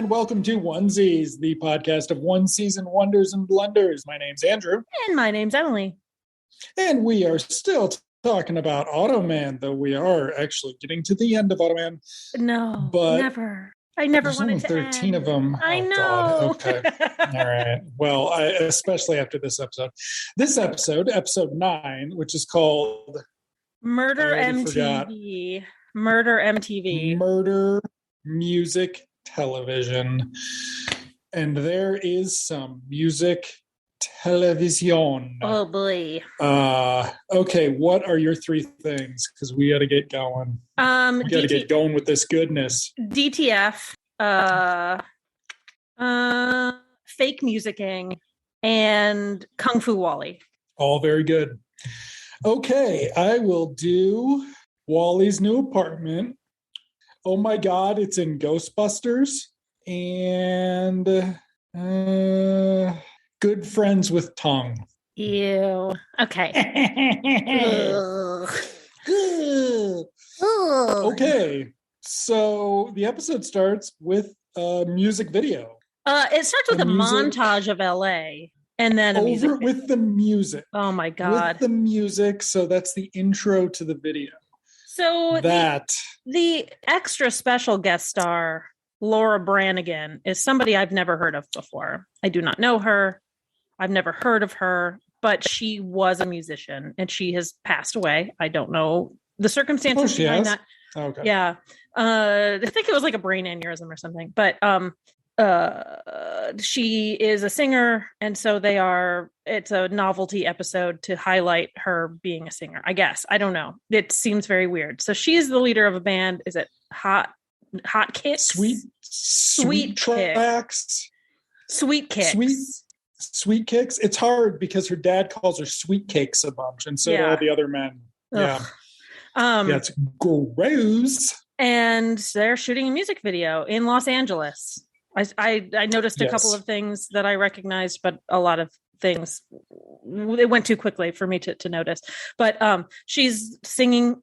and welcome to Onesies, the podcast of one season wonders and blunders. My name's Andrew. And my name's Emily. And we are still talking about Automan, though we are actually getting to the end of Automan. No, but never. I never wanted to 13 end. of them. I know. God. Okay. All right. Well, especially after this episode. This episode, episode 9, which is called Murder MTV. Murder MTV. Murder Music Television. And there is some music television. Oh boy. Okay, what are your 3 things? Because we got to get going. We got to get going with this goodness. DTF, fake musicking, and Kung Fu Wally. All very good. Okay, I will do Wally's new apartment. Oh my God, it's in Ghostbusters. And Good Friends with Tongue. Ew. Okay. Okay, so the episode starts with a music video. It starts with a montage of LA and then a music video. With the music. Oh my God. With the music, so that's the intro to the video. So that the extra special guest star, Laura Branigan, is somebody I've never heard of before. I do not know her. I've never heard of her, but she was a musician and she has passed away. I don't know the circumstances behind that. Okay. Yeah. I think it was like a brain aneurysm or something, but she is a singer. And so it's a novelty episode to highlight her being a singer, I guess. I don't know. It seems very weird. So she's the leader of a band. Is it Hot Kicks? Sweet Tracks. Sweet Kicks. Sweet Kicks. It's hard because her dad calls her Sweet Cakes a bunch, and so do all the other men. Ugh. Yeah, it's gross. And they're shooting a music video in Los Angeles. I noticed a couple of things that I recognized, but a lot of things, it went too quickly for me to notice. But she's singing.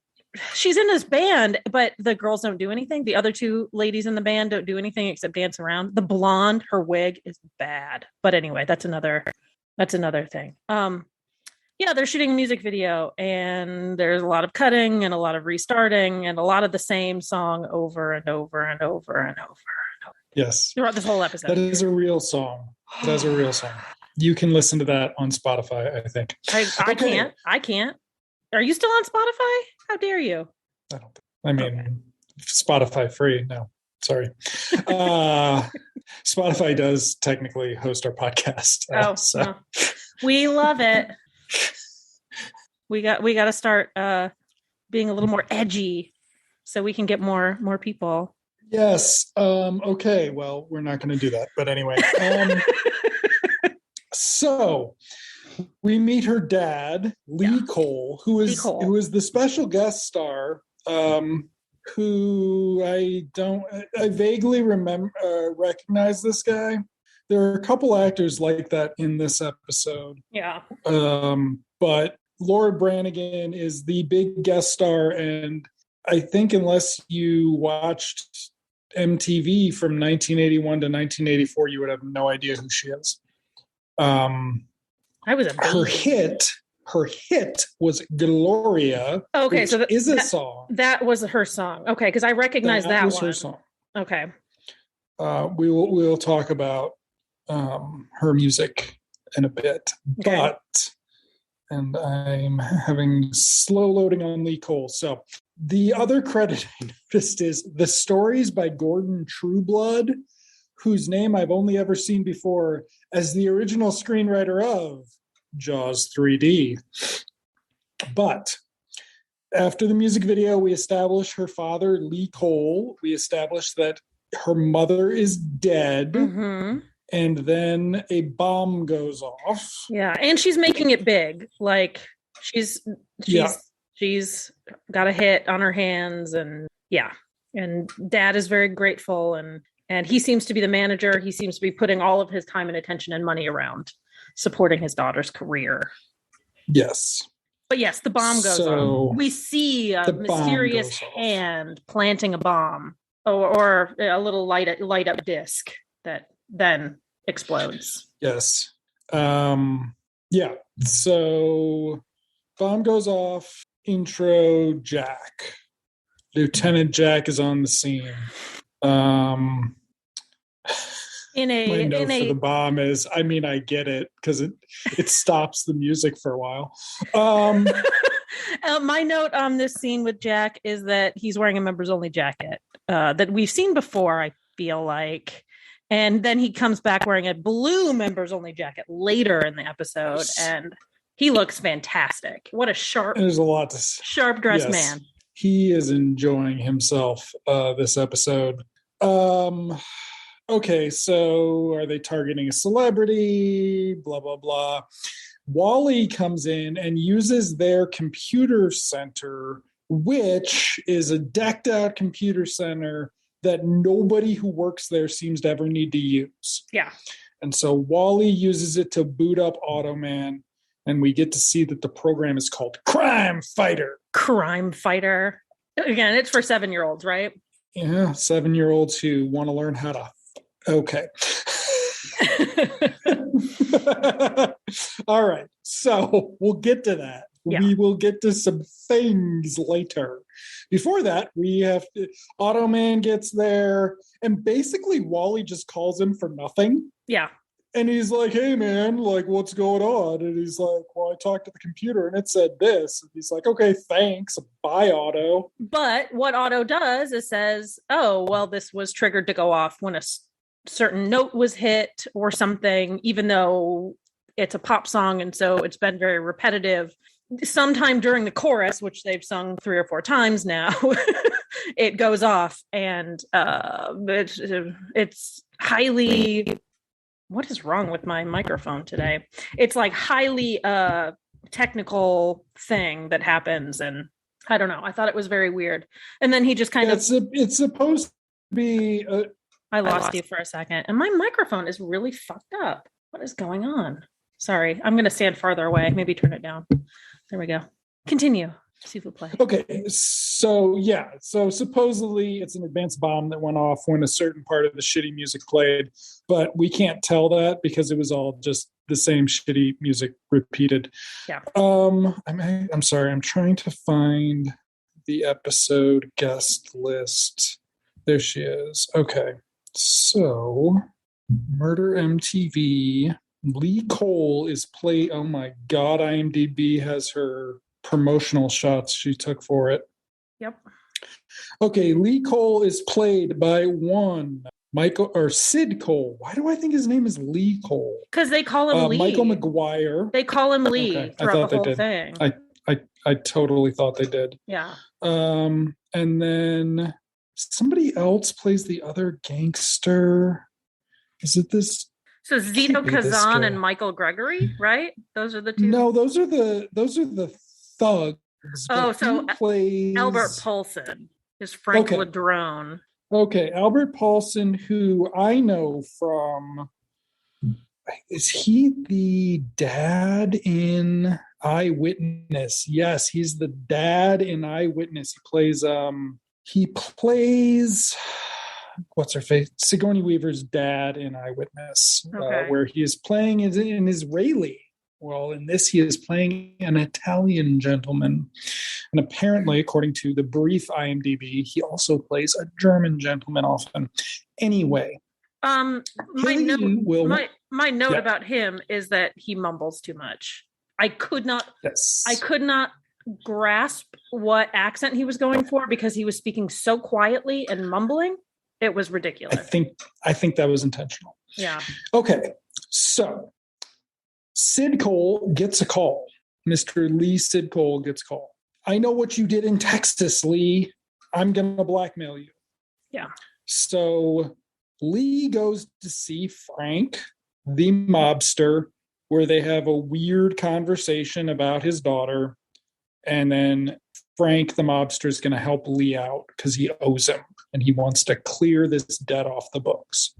She's in this band, but the girls don't do anything. The other 2 ladies in the band don't do anything except dance around. The blonde, her wig is bad. But anyway, that's another thing. Yeah, they're shooting a music video and there's a lot of cutting and a lot of restarting and a lot of the same song over and over and over and over and over. Yes. Throughout this whole episode. That is a real song. That's a real song. You can listen to that on Spotify, I think. I can't. Are you still on Spotify? How dare you? Spotify free. No, sorry. Spotify does technically host our podcast. No. We love it. We got to start being a little more edgy so we can get more people. Yes. Okay. Well, we're not going to do that, but anyway. So we meet her dad, Lee Cole, who is the special guest star, who I vaguely recognize this guy. There are a couple actors like that in this episode. Yeah. But Laura Branigan is the big guest star, and I think unless you watched MTV from 1981 to 1984, you would have no idea who she is. I was a baby. Her hit was Gloria. Okay, which so is a song. That was her song. Okay, because I recognize that was one. Her song. Okay. We will talk about her music in a bit, but and I'm having slow loading on Lee Cole. So the other credit I noticed is The Stories by Gordon Trueblood, whose name I've only ever seen before as the original screenwriter of Jaws 3D. But after the music video, we establish her father, Lee Cole. We establish that her mother is dead. Mm-hmm. And then a bomb goes off. Yeah, and she's making it big. Like she's got a hit on her hands, and and Dad is very grateful, and he seems to be the manager. He seems to be putting all of his time and attention and money around supporting his daughter's career. Yes. But yes, the bomb goes off. We see a mysterious hand planting a bomb. or a little light up disc that then explodes. Yes. Yeah. So bomb goes off. Intro Jack. Lieutenant Jack is on the scene. My note for the bomb is, I mean, I get it because it stops the music for a while. My note on this scene with Jack is that he's wearing a members only jacket that we've seen before, I feel like. And then he comes back wearing a blue members only jacket later in the episode, and he looks fantastic. What a There's a lot to sharp dressed man. He is enjoying himself this episode. Okay, so are they targeting a celebrity? Blah, blah, blah. Wally comes in and uses their computer center, which is a decked out computer center that nobody who works there seems to ever need to use. Yeah. And so Wally uses it to boot up Automan, and we get to see that the program is called Crime Fighter. Crime Fighter. Again, it's for 7-year-olds, right? Yeah, 7-year-olds who want to learn how to. Okay. All right. So we'll get to that. Yeah. We will get to some things later. Before that, we have Automan gets there, and basically Wally just calls him for nothing. Yeah. And he's like, hey, man, like, what's going on? And he's like, well, I talked to the computer and it said this. And he's like, okay, thanks. Bye, Otto. But what Otto does is says, oh, well, this was triggered to go off when a certain note was hit or something, even though it's a pop song. And so it's been very repetitive. Sometime during the chorus, which they've sung 3 or 4 times now, it goes off. And it's highly... What is wrong with my microphone today? It's like highly technical thing that happens. And I don't know. I thought it was very weird. And then he just kind of... It's supposed to be... I lost you for a second. And my microphone is really fucked up. What is going on? Sorry. I'm going to stand farther away. Maybe turn it down. There we go. Continue. Seafood play. Okay, so yeah, so supposedly it's an advanced bomb that went off when a certain part of the shitty music played, but we can't tell that because it was all just the same shitty music repeated. Yeah. I'm sorry, I'm trying to find the episode guest list. There she is. Okay, so Murder MTV. Lee Cole is played. Oh my God, IMDb has her promotional shots she took for it. Yep. Okay, Lee Cole is played by Sid Cole. Why do I think his name is Lee Cole? Because they call him Lee. Michael McGuire. They call him Lee throughout the whole thing. I totally thought they did. Yeah. And then somebody else plays the other gangster. Is it this? So Zito Kazan and Michael Gregory, right? Those are the two. No, those are the thugs. Oh, so Albert Paulson is Frank Ladrone. Okay, Albert Paulson, who I know from, is he the dad in Eyewitness? Yes, he's the dad in Eyewitness. He plays what's her face? Sigourney Weaver's dad in Eyewitness, where he is playing an Israeli. Well, in this, he is playing an Italian gentleman. And apparently, according to the brief IMDb, he also plays a German gentleman often. Anyway. My note about him is that he mumbles too much. I could not grasp what accent he was going for because he was speaking so quietly and mumbling. It was ridiculous. I think that was intentional. Yeah. Okay. So Sid Cole gets a call. Mr. Lee Sid Cole gets a call. I know what you did in Texas, Lee. I'm going to blackmail you. Yeah. So Lee goes to see Frank, the mobster, where they have a weird conversation about his daughter. And then Frank, the mobster, is going to help Lee out because he owes him and he wants to clear this debt off the books.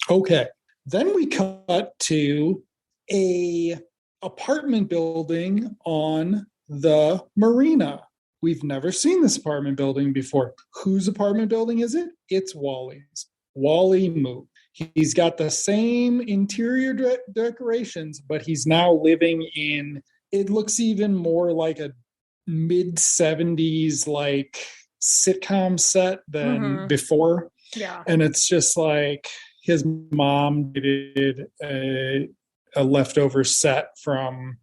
Okay. Then we cut to a apartment building on the marina. We've never seen this apartment building before. Whose apartment building is it? it's Wally's. Wally moved. He's got the same interior decorations, but he's now living in, it looks even more like a mid-70s like sitcom set than before. Yeah. And it's just like his mom did a leftover set from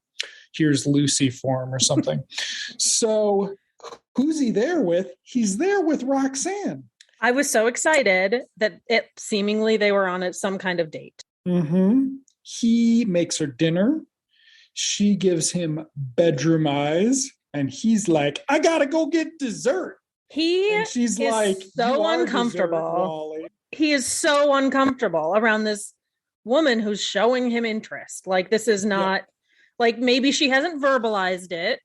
Here's Lucy form or something. So who's he there with? He's there with Roxanne. I was so excited that it seemingly they were on some kind of date. Mm-hmm. He makes her dinner. She gives him bedroom eyes. And he's like, I got to go get dessert. She's like, so uncomfortable. Dessert, he is so uncomfortable around this woman who's showing him interest. Like, this is not like, maybe she hasn't verbalized it,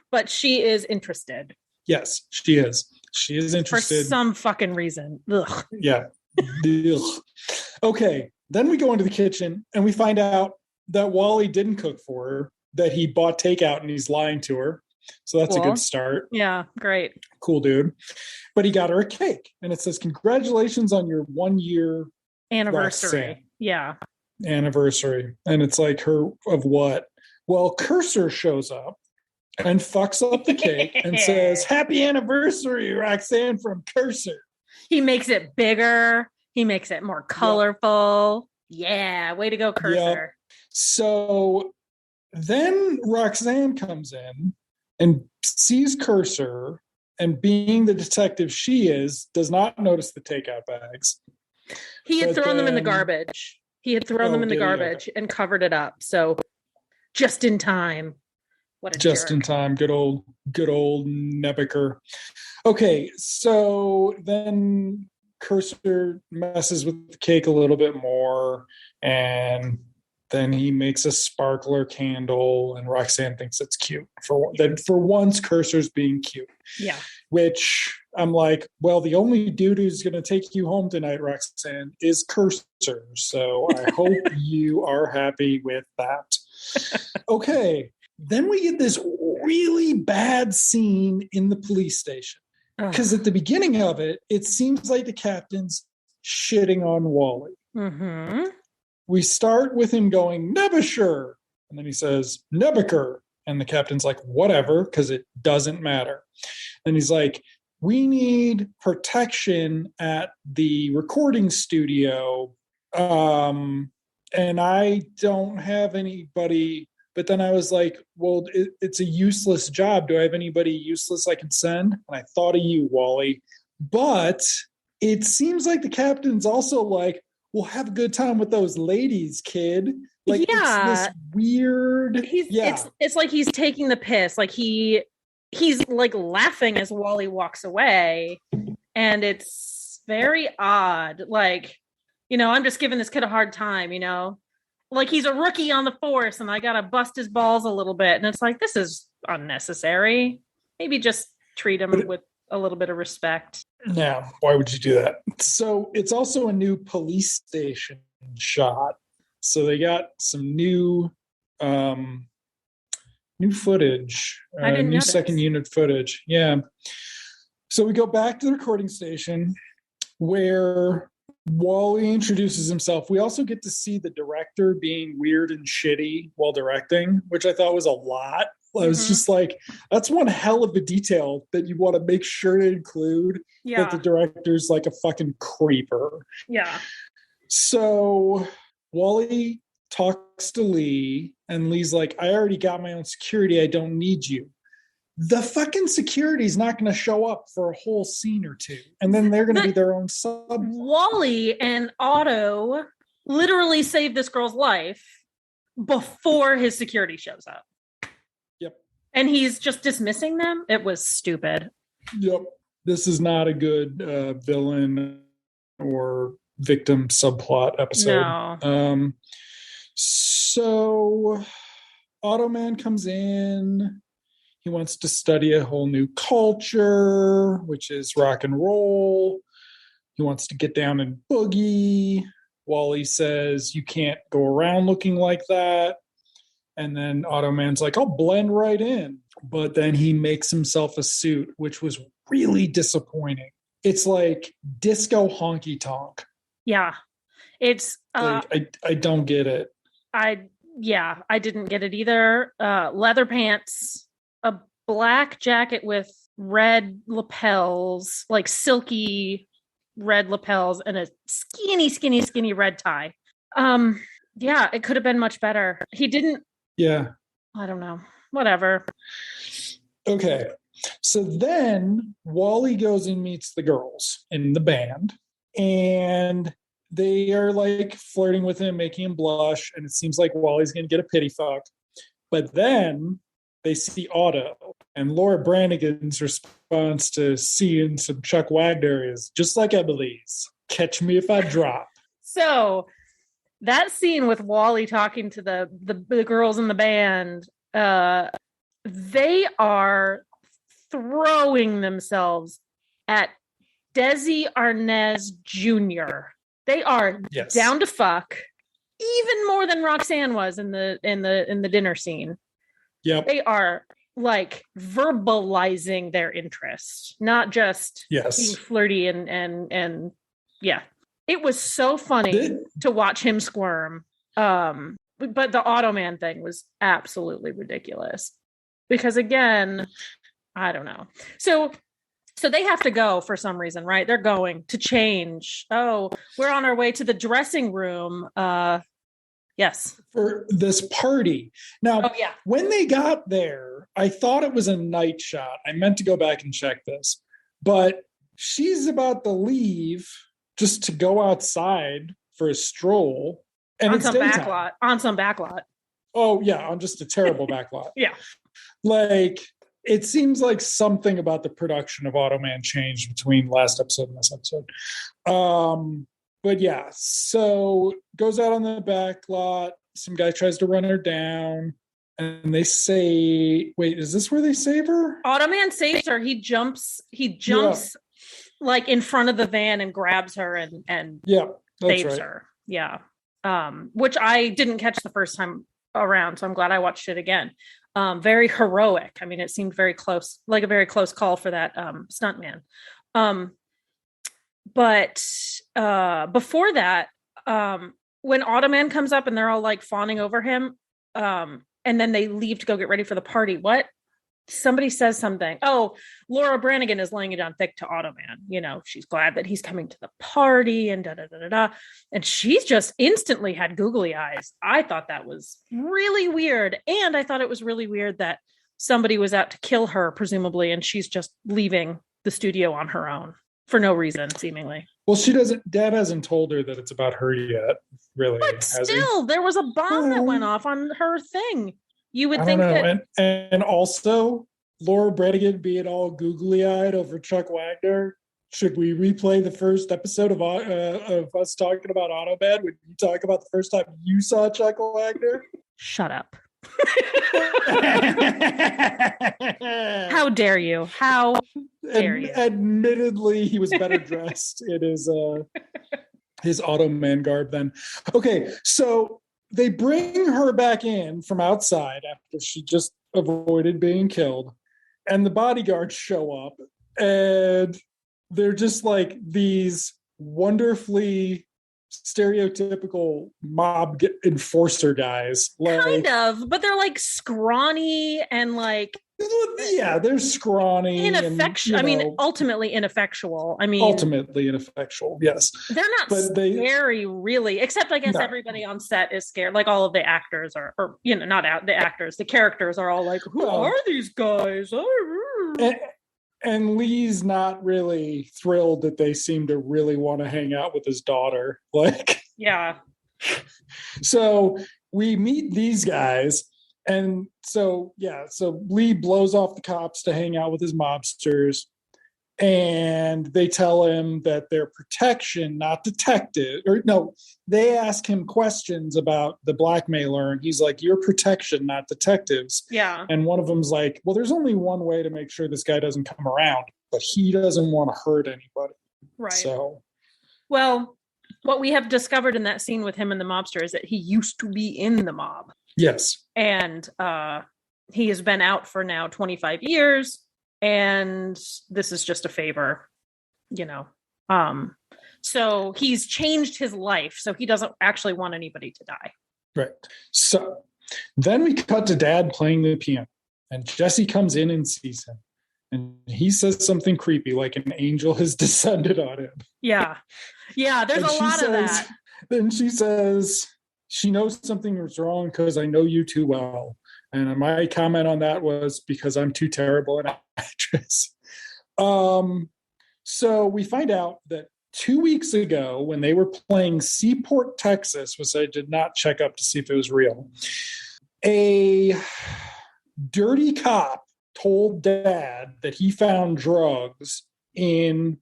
but she is interested. Yes, she is. She is interested. For some fucking reason. Ugh. Yeah. Ugh. Okay. Then we go into the kitchen and we find out that Wally didn't cook for her, that he bought takeout and he's lying to her. So that's cool. A good start. Yeah, great. Cool dude. But he got her a cake and it says, congratulations on your 1 year anniversary. Roxanne. Yeah. Anniversary. And it's like, her of what? Well, Cursor shows up and fucks up the cake and says, happy anniversary, Roxanne, from Cursor. He makes it bigger. He makes it more colorful. Yep. Yeah. Way to go, Cursor. Yep. So then Roxanne comes in and sees Cursor, and being the detective she is, does not notice the takeout bags. He had thrown them in the garbage. He had thrown them in the garbage and covered it up. So just in time. What a just jerk. In time. Good old Nebeker. Okay, so then Cursor messes with the cake a little bit more, and then he makes a sparkler candle, and Roxanne thinks it's cute. For once, Cursor's being cute. Yeah. Which I'm like, well, the only dude who's going to take you home tonight, Roxanne, is Cursor. So I hope you are happy with that. Okay. Then we get this really bad scene in the police station. Because at the beginning of it, it seems like the captain's shitting on Wally. Mm-hmm. We start with him going, Nebusher. And then he says, Nebeker. And the captain's like, whatever, because it doesn't matter. And he's like, we need protection at the recording studio. And I don't have anybody. But then I was like, well, it's a useless job. Do I have anybody useless I can send? And I thought of you, Wally. But it seems like the captain's also like, we'll have a good time with those ladies, kid. Like, it's this weird. It's like he's taking the piss. Like he's like laughing as Wally walks away. And it's very odd. Like, I'm just giving this kid a hard time, Like, he's a rookie on the force and I got to bust his balls a little bit. And it's like, this is unnecessary. Maybe just treat him with a little bit of respect. Yeah, why would you do that? So it's also a new police station shot. So they got some new footage, new second unit footage. Yeah. So we go back to the recording station where Wally introduces himself. We also get to see the director being weird and shitty while directing, which I thought was a lot. I was just like, that's one hell of a detail that you want to make sure to include, that the director's like a fucking creeper. Yeah. So Wally talks to Lee, and Lee's like, I already got my own security. I don't need you. The fucking security's not going to show up for a whole scene or two. And then they're going to be their own sub. Wally and Otto literally saved this girl's life before his security shows up. Yep. And he's just dismissing them. It was stupid. Yep. This is not a good villain or victim subplot episode. No. So Automan comes in. He wants to study a whole new culture, which is rock and roll. He wants to get down and boogie. Wally says, you can't go around looking like that. And then Automan's like, I'll blend right in. But then he makes himself a suit, which was really disappointing. it's like disco honky tonk. Yeah. It's I don't get it. I didn't get it either. Leather pants, a black jacket with red lapels, like silky red lapels, and a skinny red tie. Yeah, it could have been much better. He didn't. Yeah. I don't know. Whatever. Okay. So then Wally goes and meets the girls in the band, and they are like flirting with him, making him blush, and it seems like Wally's going to get a pity fuck. But then they see Otto, and Laura Branigan's response to seeing some Chuck Wagner is just like Emily's. Catch me if I drop. So that scene with Wally talking to the girls in the band, they are throwing themselves at Desi Arnaz Jr. They are down to fuck, even more than Roxanne was in the dinner scene. Yep. They are like verbalizing their interest, not just being flirty and yeah. It was so funny to watch him squirm. But the Automan thing was absolutely ridiculous. Because again, I don't know. So they have to go for some reason, right? They're going to change. Oh, we're on our way to the dressing room. Yes. For this party. Now, when they got there, I thought it was a night shot. I meant to go back and check this. But she's about to leave just to go outside for a stroll. And on it's some daytime. backlot. Oh, yeah, on just a terrible backlot. Yeah. Like, it seems like something about the production of Automan changed between last episode and this episode. But yeah, so goes out on the back lot. Some guy tries to run her down. And they say, wait, is this where they save her? Automan saves her. He jumps like in front of the van and grabs her and saves her. Yeah. Which I didn't catch the first time around, so I'm glad I watched it again. Very heroic. I mean, it seemed very close, like a very close call for that stuntman. But before that, when Automan comes up and they're all like fawning over him, and then they leave to go get ready for the party. What? Somebody says something. Oh, Laura Branigan is laying it on thick to Automan. You know, she's glad that he's coming to the party and da-da-da-da-da. And she's just instantly had googly eyes. I thought that was really weird. And I thought it was really weird that somebody was out to kill her, presumably, and she's just leaving the studio on her own for no reason, seemingly. Well, Dad hasn't told her that it's about her yet, really. But still, there was a bomb that went off on her thing. You would think that. And also, Laura Branigan being all googly-eyed over Chuck Wagner. Should we replay the first episode of us talking about Automan when you talk about the first time you saw Chuck Wagner? Shut up. How dare you? How dare you? Admittedly, he was better dressed in his Automan garb then. Okay, so they bring her back in from outside after she just avoided being killed, and the bodyguards show up, and they're just like these wonderfully stereotypical mob enforcer guys. Like, kind of, but they're like scrawny and like they're scrawny, ineffectual. I mean, ultimately ineffectual. Yes, they're not scary, really. Except, I guess everybody on set is scared. Like all of the actors or not the actors. The characters are all like, "Who are these guys?" And Lee's not really thrilled that they seem to really want to hang out with his daughter. Like, yeah. So we meet these guys. And so Lee blows off the cops to hang out with his mobsters. And they tell him that they're protection, not detective. Or no, they ask him questions about the blackmailer. And he's like, you're protection, not detectives. Yeah. And one of them's like, well, there's only one way to make sure this guy doesn't come around, but he doesn't want to hurt anybody. Right. So, well, what we have discovered in that scene with him and the mobster is that he used to be in the mob. Yes. And he has been out for now 25 years. And this is just a favor you know. So he's changed his life, so he doesn't actually want anybody to die. Right. So then we cut to Dad playing the piano, and Jesse comes in and sees him. And he says something creepy, like an angel has descended on him. Yeah. Yeah, there's a lot of that. Then she says she knows something was wrong because I know you too well. And my comment on that was because I'm too terrible an actress. So we find out that 2 weeks ago, when they were playing Seaport, Texas, which I did not check up to see if it was real, a dirty cop told Dad that he found drugs in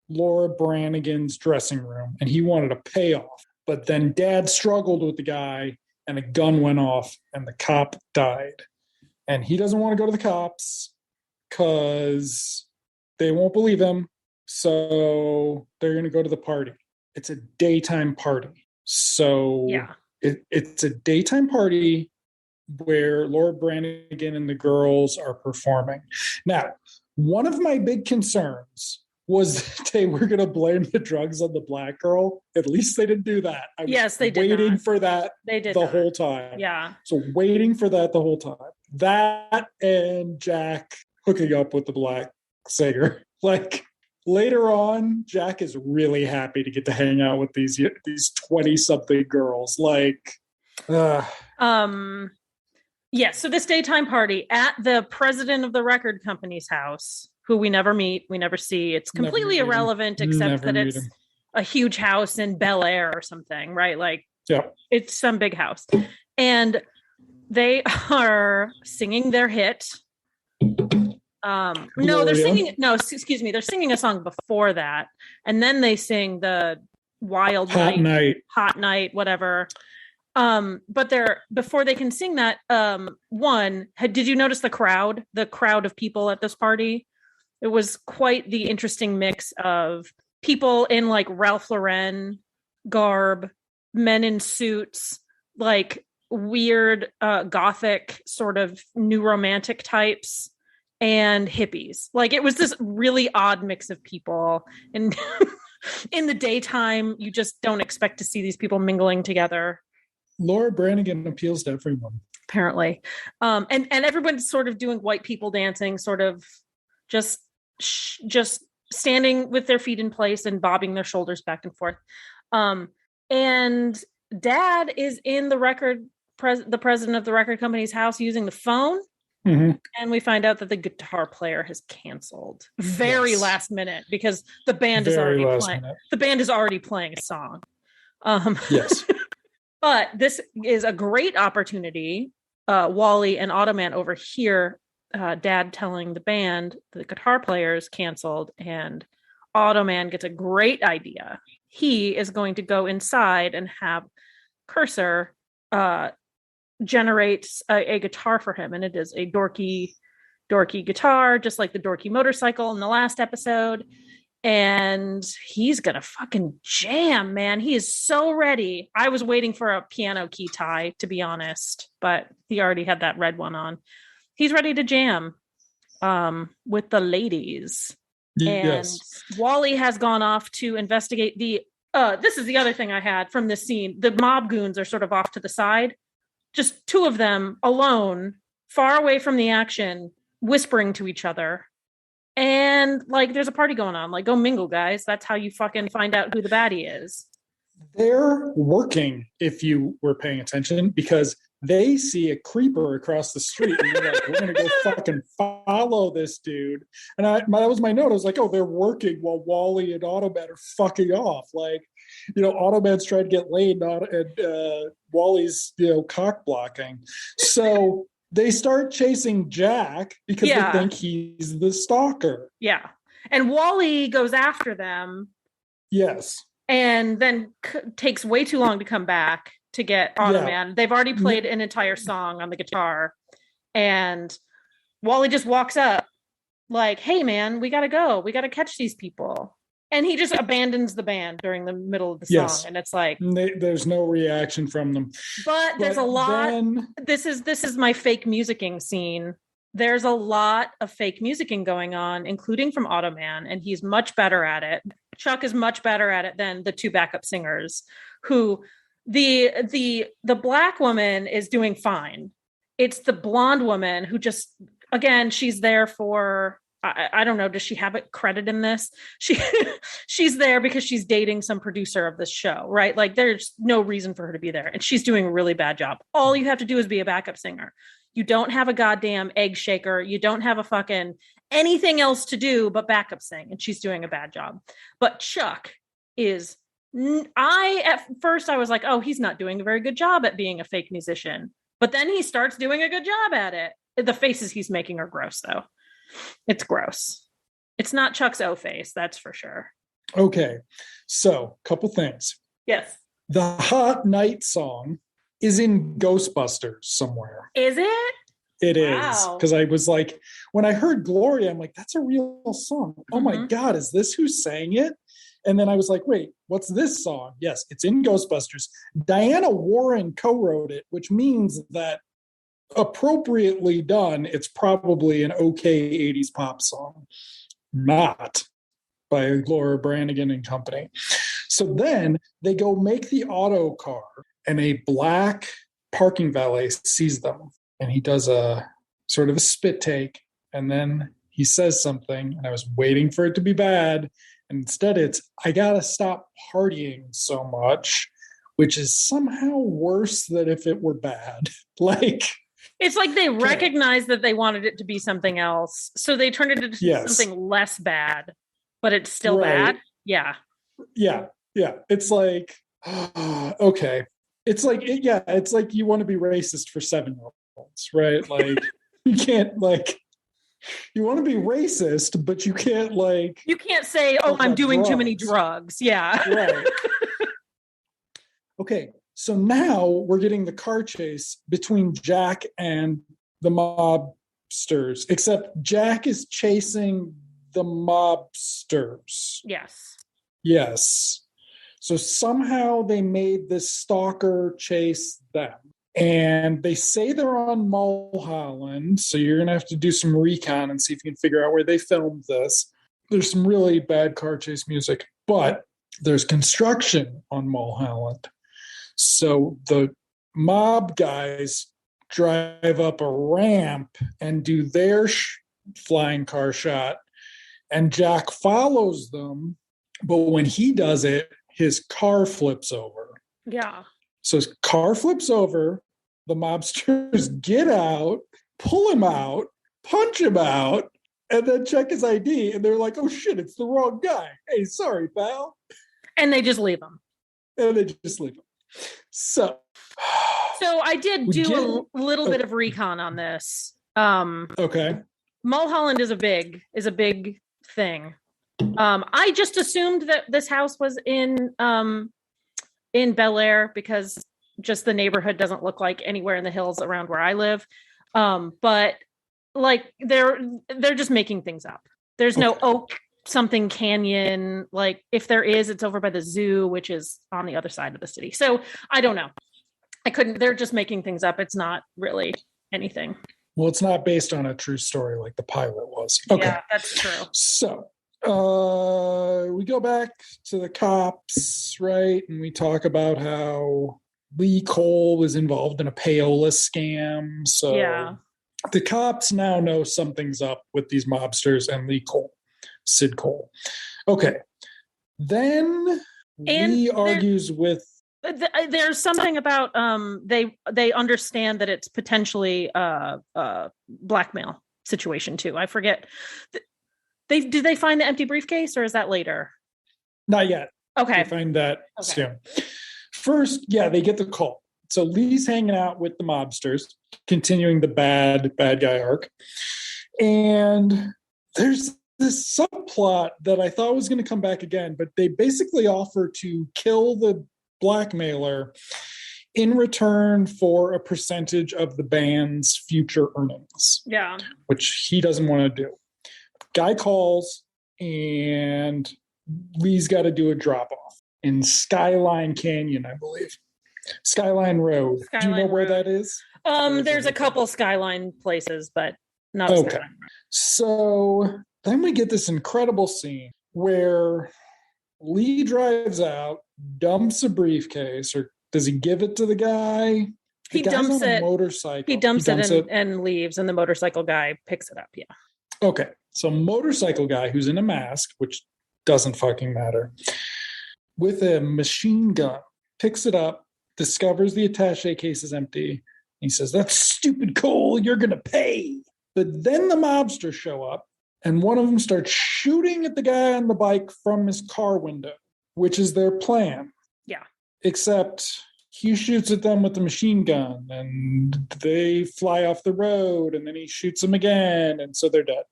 Laura Branigan's dressing room and he wanted a payoff. But then Dad struggled with the guy and a gun went off and the cop died. And he doesn't want to go to the cops because they won't believe him. So they're going to go to the party. It's a daytime party. So yeah, it's a daytime party where Laura Branigan and the girls are performing. Now, one of my big concerns was that they were going to blame the drugs on the black girl. At least they didn't do that. I was they did waiting not. for that they did the not. whole time. Yeah. So waiting for that the whole time. That and Jack hooking up with the black singer. Like, later on, Jack is really happy to get to hang out with these 20-something girls. Like, yeah, so this daytime party at the president of the record company's house, who we never meet, we never see. It's completely irrelevant, except that it's a huge house in Bel Air or something, right? Like, it's some big house. And they are singing their hit. They're singing a song before that. And then they sing the Wild Hot Night, whatever. But before they can sing that, did you notice the crowd of people at this party? It was quite the interesting mix of people in like Ralph Lauren garb, men in suits, like weird, gothic sort of new romantic types, and hippies. Like, it was this really odd mix of people. And in the daytime, you just don't expect to see these people mingling together. Laura Branigan appeals to everyone, apparently. And everyone's sort of doing white people dancing, sort of just standing with their feet in place and bobbing their shoulders back and forth. And Dad is in the president of the record company's house using the phone. Mm-hmm. And we find out that the guitar player has canceled very last minute because the band is already playing. The band is already playing a song. Yes. But this is a great opportunity. Wally and Automan overhear Dad telling the band the guitar player is canceled, and Automan gets a great idea. He is going to go inside and have Cursor generates a guitar for him, and it is a dorky guitar, just like the dorky motorcycle in the last episode. And he's gonna fucking jam, man. He is so ready. I was waiting for a piano key tie, to be honest, but he already had that red one on. He's ready to jam with the ladies. Yes. And Wally has gone off to investigate this is the other thing I had from this scene. The mob goons are sort of off to the side. Just two of them alone, far away from the action, whispering to each other. And like, there's a party going on. Like, go mingle, guys. That's how you fucking find out who the baddie is. They're working, if you were paying attention, because they see a creeper across the street and they're like, we're going to go fucking follow this dude. And that was my note. I was like, oh, they're working while Wally and Automan are fucking off. Like, Automan's trying to get laid and Wally's, cock blocking. So they start chasing Jack because they think he's the stalker. Yeah. And Wally goes after them. Yes. And then takes way too long to come back to get Automan. Yeah. They've already played an entire song on the guitar. And Wally just walks up like, hey, man, we got to go. We got to catch these people. And he just abandons the band during the middle of the song. Yes. And it's like, there's no reaction from them. But there's a lot. This is my fake musicking scene there's a lot of fake musicking going on, including from Automan, and he's much better at it. Chuck is much better at it than the two backup singers, who the black woman is doing fine. It's the blonde woman who just, again, she's there for, I don't know, does she have a credit in this? She's there because she's dating some producer of this show, right? Like there's no reason for her to be there. And she's doing a really bad job. All you have to do is be a backup singer. You don't have a goddamn egg shaker. You don't have a fucking anything else to do but backup sing. And she's doing a bad job. But Chuck is, at first I was like, oh, he's not doing a very good job at being a fake musician. But then he starts doing a good job at it. The faces he's making are gross though. It's gross. It's not Chuck's O face, that's for sure. Okay, so couple things. Yes. The Hot Night song is in Ghostbusters somewhere. Is it? It is. Because I was like, when I heard Gloria, I'm like, that's a real song. Oh my God, is this who sang it? And then I was like, wait, what's this song? Yes, it's in Ghostbusters. Diana Warren co-wrote it, which means that appropriately done, it's probably an okay 80s pop song, not by Laura Branigan and company. So then they go make the auto car, and a black parking valet sees them, and he does a sort of a spit take, and then he says something, and I was waiting for it to be bad, and instead it's, I gotta stop partying so much, which is somehow worse than if it were bad. Like, it's like they recognized that they wanted it to be something else, so they turned it into something less bad, but it's still bad. Yeah. It's like, okay. It's like, it's like you want to be racist for 7-year-olds, right? Like, you can't, like, you want to be racist, but you can't, like, you can't say, oh, I'm doing too many drugs. Yeah. Right. Okay. So now we're getting the car chase between Jack and the mobsters, except Jack is chasing the mobsters. Yes. So somehow they made this stalker chase them. And they say they're on Mulholland, so you're going to have to do some recon and see if you can figure out where they filmed this. There's some really bad car chase music, but there's construction on Mulholland. So the mob guys drive up a ramp and do their flying car shot, and Jack follows them, but when he does it, his car flips over. Yeah. So his car flips over, the mobsters get out, pull him out, punch him out, and then check his ID, and they're like, oh shit, it's the wrong guy. Hey, sorry, pal. And they just leave him. So I did do a little bit of recon on this. Okay. Mulholland is a big thing. I just assumed that this house was in Bel Air because just the neighborhood doesn't look like anywhere in the hills around where I live. But like they're just making things up. There's no Oak something canyon. Like if there is, it's over by the zoo, which is on the other side of the city. So I don't know. They're just making things up. It's not really anything. Well, it's not based on a true story like the pilot was. Okay. Yeah, that's true. So we go back to the cops, right? And we talk about how Lee Cole was involved in a payola scam. So the cops now know something's up with these mobsters and Lee Cole, Sid Cole. Okay. Then Lee argues with... There's something about they understand that it's potentially a blackmail situation too. I forget. Did they find the empty briefcase, or is that later? Not yet. Okay. They find that soon. First, they get the call. So Lee's hanging out with the mobsters, continuing the bad guy arc. And there's this subplot that I thought was going to come back again, but they basically offer to kill the blackmailer in return for a percentage of the band's future earnings. Yeah. Which he doesn't want to do. Guy calls, and Lee's got to do a drop-off in Skyline Canyon, I believe. Skyline Road. Do you know where that is? There's a couple Skyline places, but Not a Okay. So then we get this incredible scene where Lee drives out, dumps a briefcase, or does he give it to the guy? The He guy's dumps on a it. motorcycle. He dumps it and leaves, and the motorcycle guy picks it up. Yeah. Okay. So motorcycle guy who's in a mask, which doesn't fucking matter, with a machine gun, picks it up, discovers the attache case is empty. He says, "That's stupid, Cole. You're going to pay." But then the mobsters show up, and one of them starts shooting at the guy on the bike from his car window, which is their plan. Yeah. Except he shoots at them with the machine gun, and they fly off the road, and then he shoots them again, and so they're dead.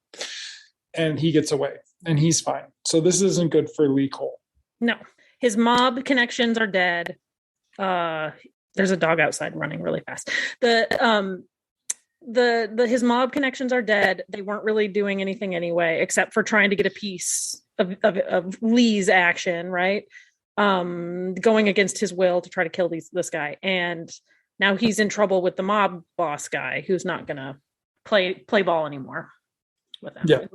And he gets away, and he's fine. So this isn't good for Lee Cole. No. His mob connections are dead. There's a dog outside running really fast. His mob connections are dead. They weren't really doing anything anyway, except for trying to get a piece of Lee's action, right? Going against his will to try to kill this guy. And now he's in trouble with the mob boss guy who's not gonna play ball anymore with him. Yeah.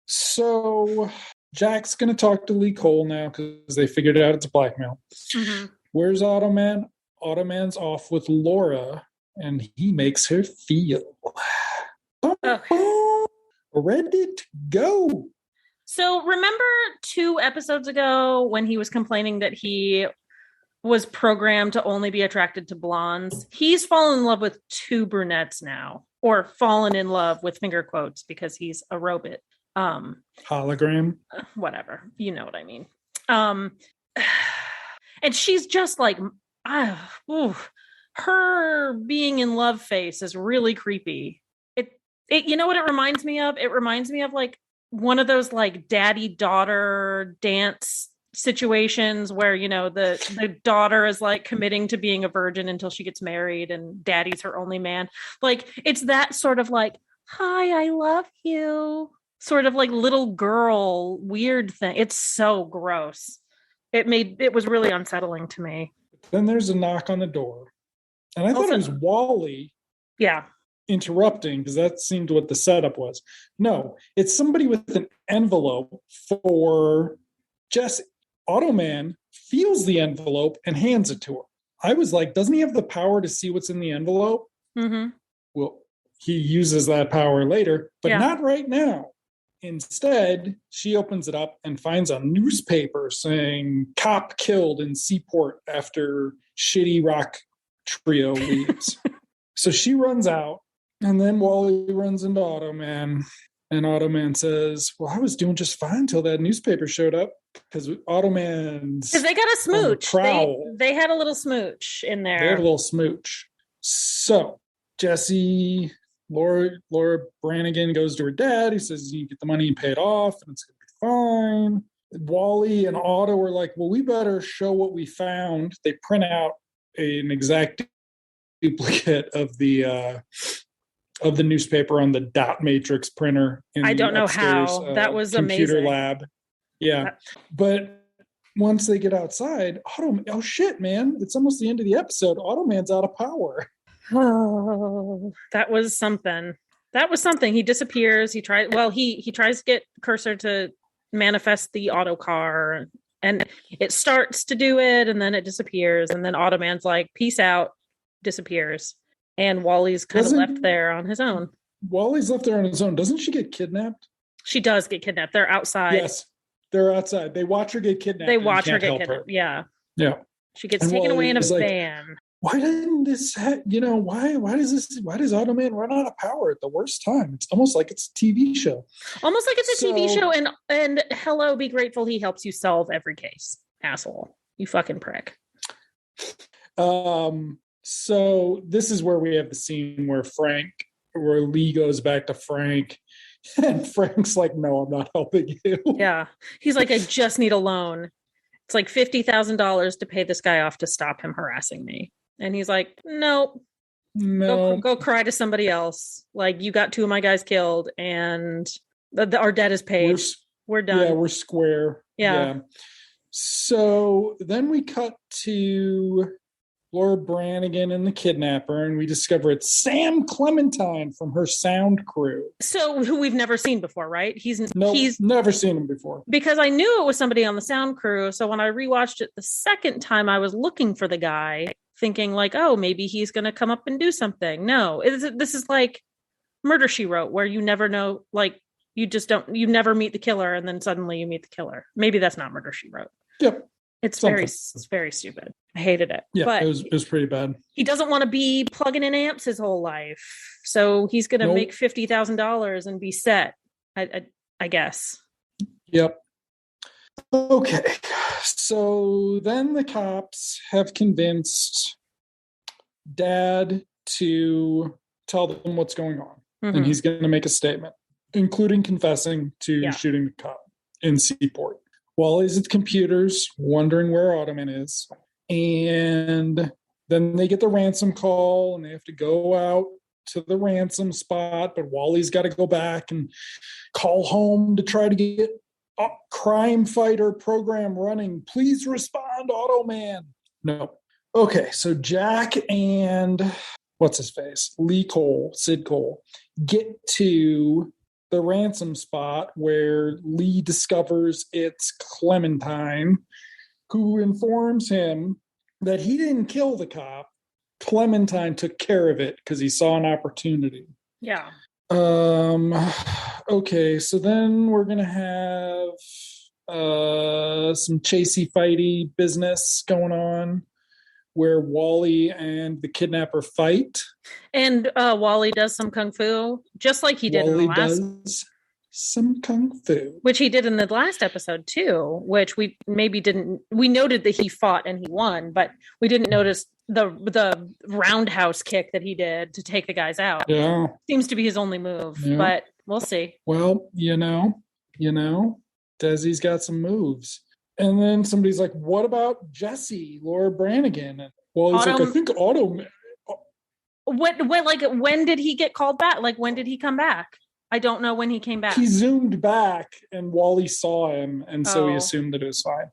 So Jack's gonna talk to Lee Cole now because they figured out it's blackmail. Mm-hmm. Where's Automan? Automan's off with Laura, and he makes her feel. Ready to go. So remember 2 episodes ago when he was complaining that he was programmed to only be attracted to blondes? He's fallen in love with 2 brunettes now, or fallen in love with finger quotes because he's a robot. Hologram. Whatever. You know what I mean. And she's just like, her being in love face is really creepy. It you know what it reminds me of? It reminds me of like one of those like daddy-daughter dance situations where, you know, the daughter is like committing to being a virgin until she gets married and daddy's her only man. Like it's that sort of like, hi, I love you, sort of like little girl weird thing. It's so gross. It was really unsettling to me. Then there's a knock on the door. And I thought it was Wally. Yeah. Interrupting, because that seemed what the setup was. No, it's somebody with an envelope for Jesse. Automan feels the envelope and hands it to her. I was like, doesn't he have the power to see what's in the envelope? Mm-hmm. Well, he uses that power later, but not right now. Instead, she opens it up and finds a newspaper saying cop killed in Seaport after shitty rock trio leaves. So she runs out, and then Wally runs into Automan, and Automan says, well, I was doing just fine till that newspaper showed up, because Automan's... Because they got a smooch. They had a little smooch in there. They had a little smooch. So Jesse... Laura Branigan goes to her dad. He says, you get the money and pay it off, and it's going to be fine. Wally and Otto are like, well, we better show what we found. They print out an exact duplicate of the newspaper on the dot matrix printer. I don't know how. That was computer amazing. lab. Yeah. But once they get outside, oh shit, man. It's almost the end of the episode. Automan's out of power. Oh, that was something. He disappears. He tries to get Cursor to manifest the auto car, and it starts to do it, and then it disappears, and then Automan's like, peace out, disappears, and Wally's kind of left there on his own. Wally's left there on his own. Doesn't she get kidnapped? She does get kidnapped. They're outside. Yes, they're outside. They watch her get kidnapped. They watch her get kidnapped. Yeah. She gets taken away in a van. Why didn't this, why does Automan run out of power at the worst time? It's almost like it's a TV show. Almost like it's a TV show, and hello, be grateful he helps you solve every case. Asshole. You fucking prick. So this is where we have the scene where Lee goes back to Frank, and Frank's like, no, I'm not helping you. Yeah. He's like, I just need a loan. It's like $50,000 to pay this guy off to stop him harassing me. And he's like, nope. No. Go cry to somebody else. Like, you got 2 of my guys killed, and our debt is paid. We're done. Yeah, we're square. Yeah. So then we cut to Laura Branigan and the kidnapper, and we discover it's Sam Clementine from her sound crew. So who we've never seen before, right? He's never seen him before. Because I knew it was somebody on the sound crew. So when I rewatched it the second time, I was looking for the guy, thinking like, oh, maybe he's going to come up and do something. No, this is like Murder, She Wrote, where you never know, like you never meet the killer, and then suddenly you meet the killer. Maybe that's not Murder, She Wrote. Yep. It's very stupid. I hated it. Yeah, but it was pretty bad. He doesn't want to be plugging in amps his whole life, so he's going to make $50,000 and be set. I guess. Yep. Okay. So then the cops have convinced Dad to tell them what's going on, and he's going to make a statement, including confessing to shooting the cop in Seaport. Wally's at the computers, wondering where Automan is. And then they get the ransom call, and they have to go out to the ransom spot. But Wally's got to go back and call home to try to get a crime fighter program running. Please respond, Automan. No. Okay, so Jack and what's his face? Sid Cole, get to the ransom spot where Lee discovers it's Clementine, who informs him that he didn't kill the cop. Clementine took care of it because he saw an opportunity. Yeah. Okay, so then we're gonna have some chasey fighty business going on where Wally and the kidnapper fight. And Wally does some kung fu, just like he did in the last. Does some kung fu. Which he did in the last episode too, which we maybe didn't. We noted that he fought and he won, but we didn't notice the roundhouse kick that he did to take the guys out. Yeah. Seems to be his only move, but we'll see. Well, you know, Desi's got some moves. And then somebody's like, what about Jesse, Laura Branigan? And Wally's like, I think Automan. When did he get called back? Like, when did he come back? I don't know when he came back. He zoomed back and Wally saw him, and so he assumed that it was fine.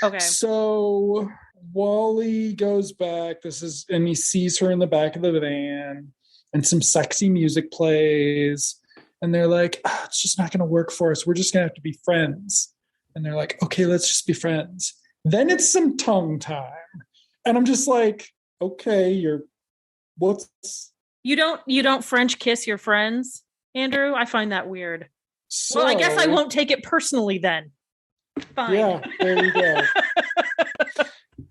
Okay. So Wally goes back, and he sees her in the back of the van, and some sexy music plays, and they're like, it's just not going to work for us. We're just going to have to be friends. And they're like, okay, let's just be friends. Then it's some tongue time. And I'm just like, okay, you don't French kiss your friends, Andrew? I find that weird. So, well, I guess I won't take it personally then. Fine. Yeah, there you go.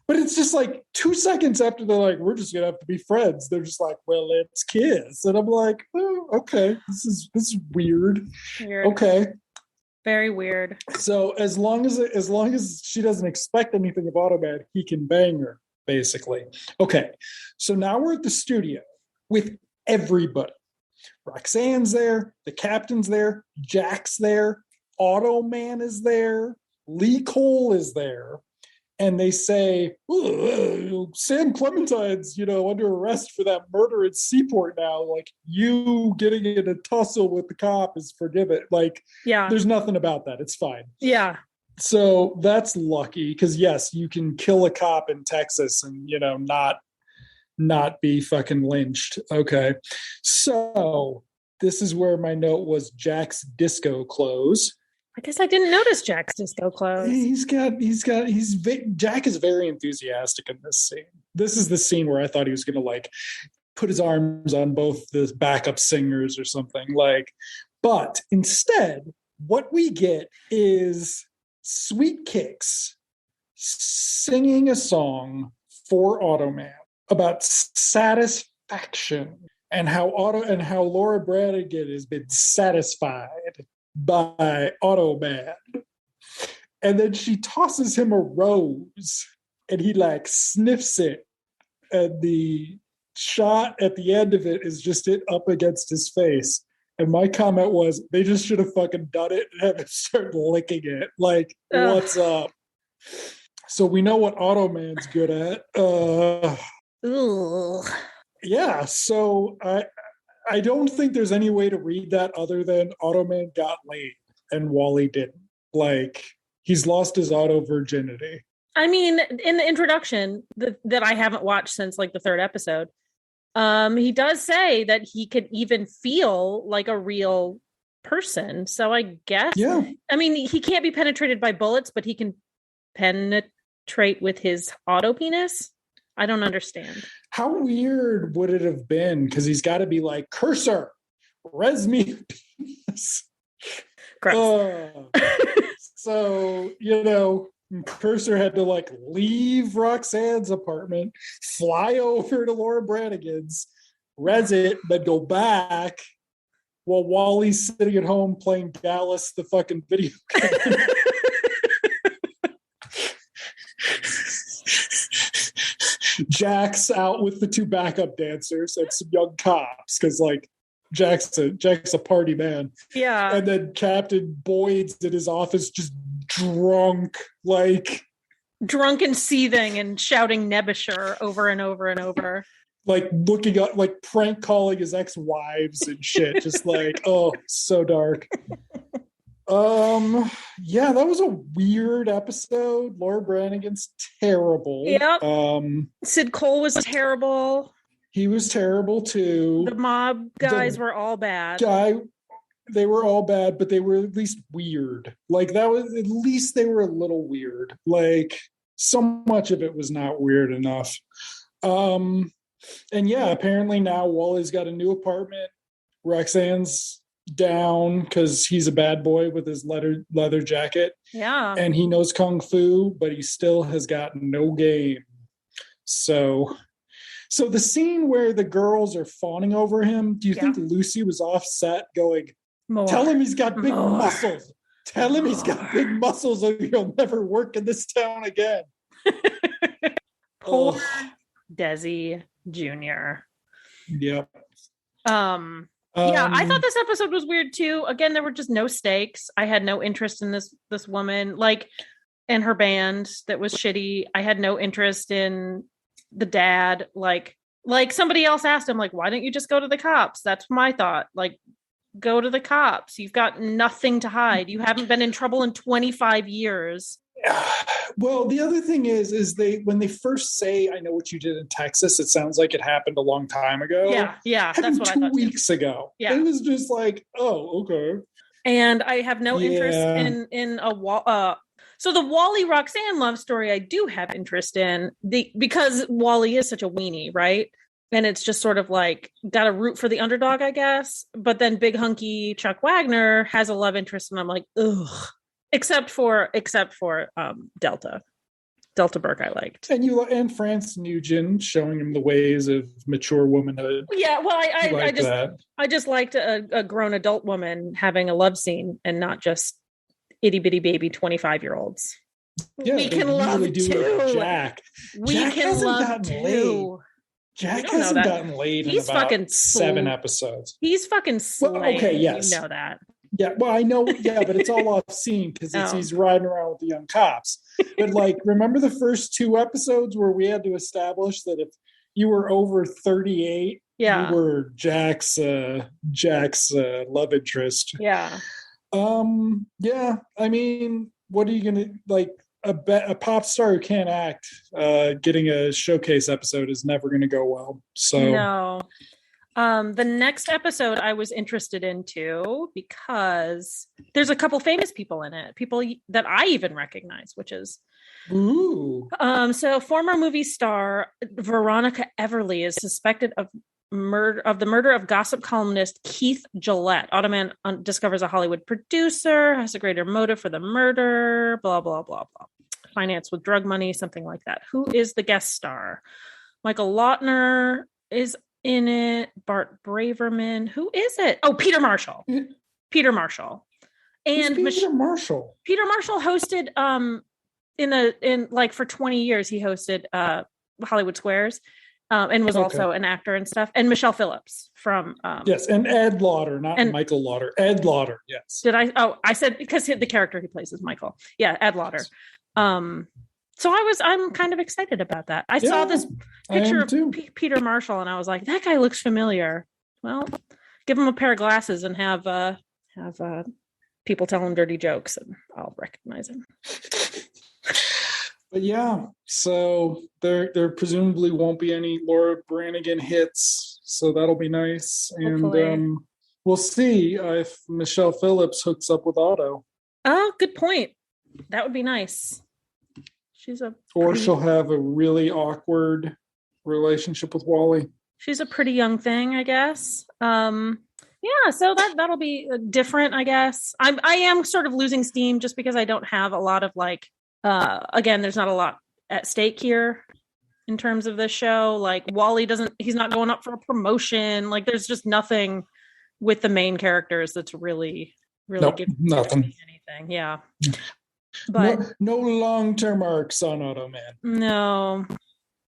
But it's just like 2 seconds after they're like, we're just gonna have to be friends. They're just like, well, let's kiss. And I'm like, oh, okay, this is weird. Okay. Very weird. So as long as she doesn't expect anything of Automan, he can bang her, basically. Okay. So now we're at the studio with everybody. Roxanne's there, the captain's there, Jack's there, Automan is there, Lee Cole is there. And they say, Sam Clementine's, under arrest for that murder at Seaport now. Like, you getting in a tussle with the cop is forgiven. Like, there's nothing about that. It's fine. Yeah. So that's lucky because, yes, you can kill a cop in Texas and, not be fucking lynched. Okay. So this is where my note was Jack's disco clothes. I guess I didn't notice Jack's disco clothes. Jack is very enthusiastic in this scene. This is the scene where I thought he was going to put his arms on both the backup singers or something but instead what we get is Sweet Kicks singing a song for Automan about satisfaction and how Laura Branigan has been satisfied by Automan. And then she tosses him a rose and he sniffs it, and the shot at the end of it is just it up against his face. And my comment was, they just should have fucking done it and have him start licking it. What's up? So we know what Automan's good at. Yeah, so I don't think there's any way to read that other than Automan got laid and Wally didn't. He's lost his auto virginity. I mean, in the introduction that I haven't watched since like the third episode, he does say that he could even feel like a real person. So I guess, I mean, he can't be penetrated by bullets, but he can penetrate with his auto penis. I don't understand. How weird would it have been? Because he's got to be like, cursor, res me penis. So, Cursor had to like leave Roxanne's apartment, fly over to Laura Branigan's, res it, then go back while Wally's sitting at home playing Dallas, the fucking video game. Jack's out with the two backup dancers and some young cops because like Jack's a party man. Yeah. And then Captain Boyd's in his office just drunk and seething and shouting Nebusher over and over and over. Like looking up, like prank calling his ex-wives and shit. Just like, oh, so dark. Yeah, that was a weird episode. Laura Branigan's terrible. Yeah. Sid Cole was terrible. He was terrible too. The mob guys were all bad. They were all bad, but they were at least weird. Like that was, at least they were a little weird. Like so much of it was not weird enough. And yeah, apparently now Wally's got a new apartment. Roxanne's down because he's a bad boy with his leather jacket. Yeah. And he knows Kung Fu, but he still has got no game. So the scene where the girls are fawning over him, do you think Lucy was offset going, more. Tell him he's got big muscles. Tell him he's got big muscles or he'll never work in this town again. Poor Desi Jr. Yep. Yeah, I thought this episode was weird too. Again, there were just no stakes. I had no interest in this woman, like, and her band that was shitty. I had no interest in the dad. Like somebody else asked him, like, why don't you just go to the cops? That's my thought. Like, go to the cops. You've got nothing to hide. You haven't been in trouble in 25 years. Well, the other thing is when they first say, I know what you did in Texas, it sounds like it happened a long time ago. Yeah. That's what I thought. 2 weeks ago. Yeah. It was just like, oh, okay. And I have no interest in a so the Wally Roxanne love story I do have interest in because Wally is such a weenie, right? And it's just sort of like got to root for the underdog, I guess. But then big hunky Chuck Wagner has a love interest, and I'm like, ugh. Except for Delta Burke, I liked, and France Nugent showing him the ways of mature womanhood. Yeah, well, I just liked a grown adult woman having a love scene and not just itty bitty baby 25-year-olds. Yeah, we can love too. Jack. Jack can love too. Jack hasn't gotten laid. He's in about fucking 7 episodes. He's fucking slaying. Well, okay, yes, you know that. Yeah, well, I know, but it's all off scene because he's riding around with the young cops. But like, remember the first 2 episodes where we had to establish that if you were over 38, you were Jack's love interest. Yeah. Yeah. I mean, what are you gonna like? A pop star who can't act, getting a showcase episode is never going to go well. So no. The next episode I was interested in too because there's a couple famous people in it, people that I even recognize, which is so former movie star Veronica Everly is suspected of the murder of gossip columnist Keith Gillette. Automan discovers a Hollywood producer has a greater motive for the murder, blah blah blah blah. Financed with drug money, something like that. Who is the guest star? Michael Lautner is in it. Bart Braverman. Who is it? Oh, Peter Marshall. Peter Marshall. And Peter Marshall. Peter Marshall hosted in for 20 years he hosted Hollywood Squares and was also an actor and stuff. And Michelle Phillips from yes, and Ed Lauder, not Michael Lauder. Ed Lauder, yes. Did I? Oh, I said because the character he plays is Michael. Yeah, Ed Lauder. So I'm kind of excited about that. I saw this picture of Peter Marshall and I was like, that guy looks familiar. Well, give him a pair of glasses and have people tell him dirty jokes and I'll recognize him. But yeah, so there presumably won't be any Laura Branigan hits, so that'll be nice. Hopefully. And we'll see if Michelle Phillips hooks up with Otto. Oh, good point. That would be nice. Or she'll have a really awkward relationship with Wally. She's a pretty young thing, I guess. Yeah, so that'll be different, I guess. I am sort of losing steam just because I don't have a lot of like. Again, there's not a lot at stake here in terms of this show. Like Wally he's not going up for a promotion. Like there's just nothing with the main characters that's really giving nothing. Anything. Yeah. But no long-term arcs on Automan. No,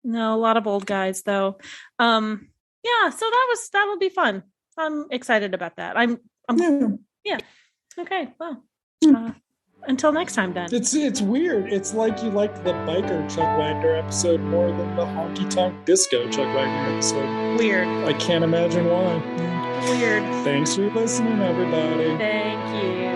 a lot of old guys though. Yeah, so that'll be fun. I'm excited about that. Yeah. Okay. Well, until next time, then. It's weird. It's like you liked the biker Chuck Wagner episode more than the honky tonk disco Chuck Wagner episode. Weird. I can't imagine why. Weird. Thanks for listening, everybody. Thank you.